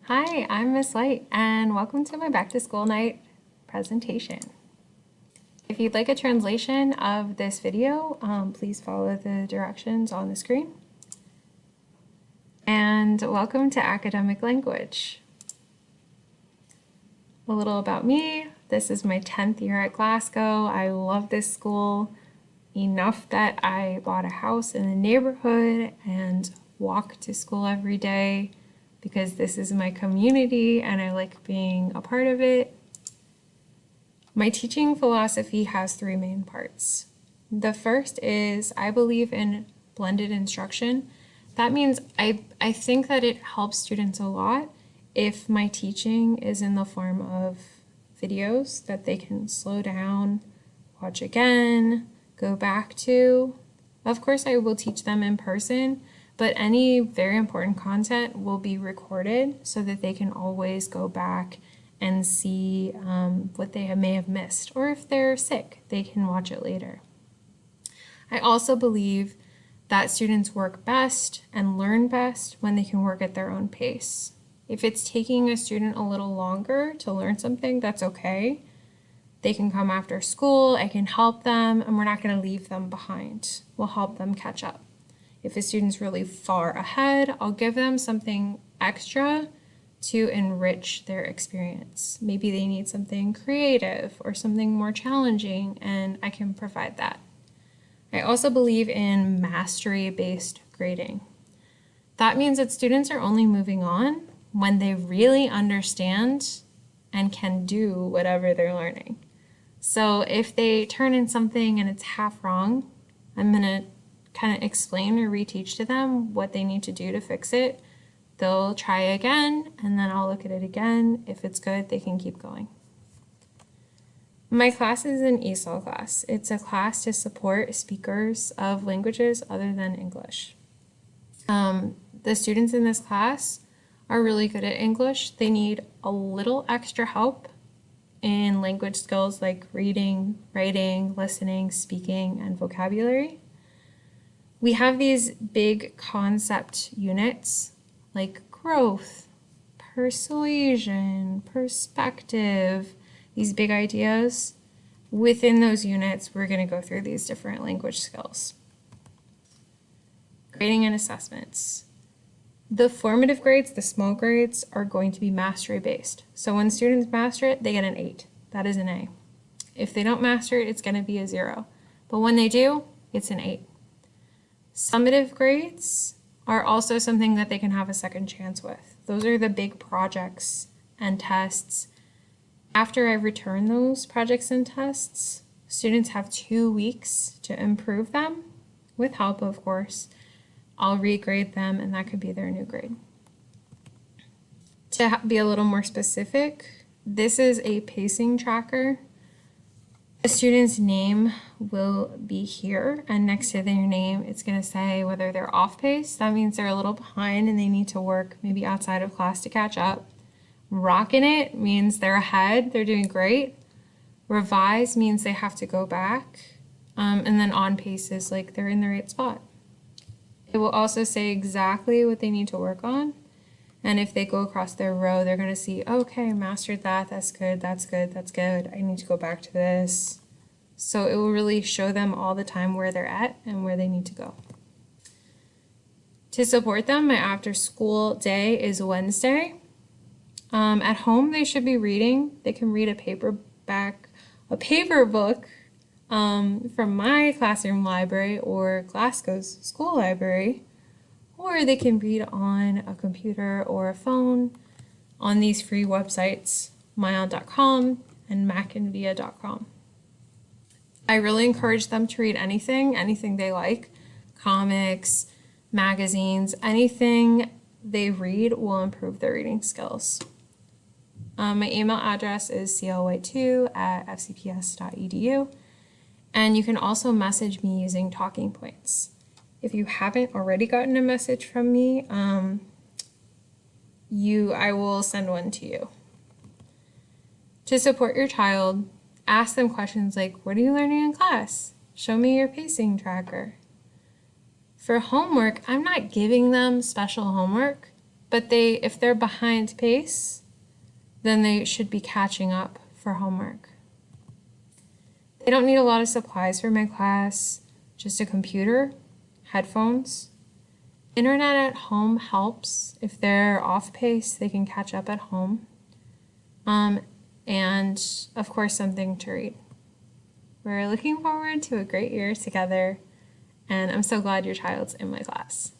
Hi, I'm Miss Light, and welcome to my back to school night presentation. If you'd like a translation of this video, please follow the directions on the screen. And welcome to academic language. A little about me. This is my 10th year at Glasgow. I love this school enough that I bought a house in the neighborhood and walk to school every day because this is my community and I like being a part of it. My teaching philosophy has three main parts. The first is I believe in blended instruction. That means I think that it helps students a lot if my teaching is in the form of videos that they can slow down, watch again, go back to. Of course, I will teach them in person, but any very important content will be recorded so that they can always go back and see what they may have missed. Or if they're sick, they can watch it later. I also believe that students work best and learn best when they can work at their own pace. If it's taking a student a little longer to learn something, that's okay. They can come after school, I can help them, and we're not going to leave them behind. We'll help them catch up. If a student's really far ahead, I'll give them something extra to enrich their experience. Maybe they need something creative or something more challenging, and I can provide that. I also believe in mastery-based grading. That means that students are only moving on when they really understand and can do whatever they're learning. So if they turn in something and it's half wrong, I'm going to kind of explain or reteach to them what they need to do to fix it. They'll try again, and then I'll look at it again. If it's good, they can keep going. My class is an ESOL class. It's a class to support speakers of languages other than English. The students in this class are really good at English. They need a little extra help in language skills like reading, writing, listening, speaking, and vocabulary. We have these big concept units like growth, persuasion, perspective, these big ideas. Within those units, we're going to go through these different language skills. Grading and assessments. The formative grades, the small grades, are going to be mastery based. So when students master it, they get an 8. That is an A. If they don't master it, it's going to be a 0. But when they do, it's an 8. Summative grades are also something that they can have a second chance with. Those are the big projects and tests. After I return those projects and tests, students have 2 weeks to improve them, with help, of course. I'll regrade them, and that could be their new grade. To be a little more specific, this is a pacing tracker. The student's name will be here, and next to their name, it's going to say whether they're off pace. That means they're a little behind and they need to work maybe outside of class to catch up. Rocking it means they're ahead, they're doing great. Revise means they have to go back. And then on pace is like they're in the right spot. It will also say exactly what they need to work on. And if they go across their row, they're going to see, okay, mastered that, that's good, that's good, that's good. I need to go back to this. So it will really show them all the time where they're at and where they need to go. To support them, my after school day is Wednesday. At home, they should be reading. They can read a paper book from my classroom library or Glasgow's school library, or they can read on a computer or a phone on these free websites, myon.com and macinvia.com. I really encourage them to read anything they like, comics, magazines, anything they read will improve their reading skills. My email address is cly2@fcps.edu, and you can also message me using talking points. If you haven't already gotten a message from me, I will send one to you. To support your child, ask them questions like, what are you learning in class? Show me your pacing tracker. For homework, I'm not giving them special homework. but if they're behind pace, then they should be catching up for homework. They don't need a lot of supplies for my class, just a computer, headphones. Internet at home helps. If they're off pace, they can catch up at home. And of course, something to read. We're looking forward to a great year together, and I'm so glad your child's in my class.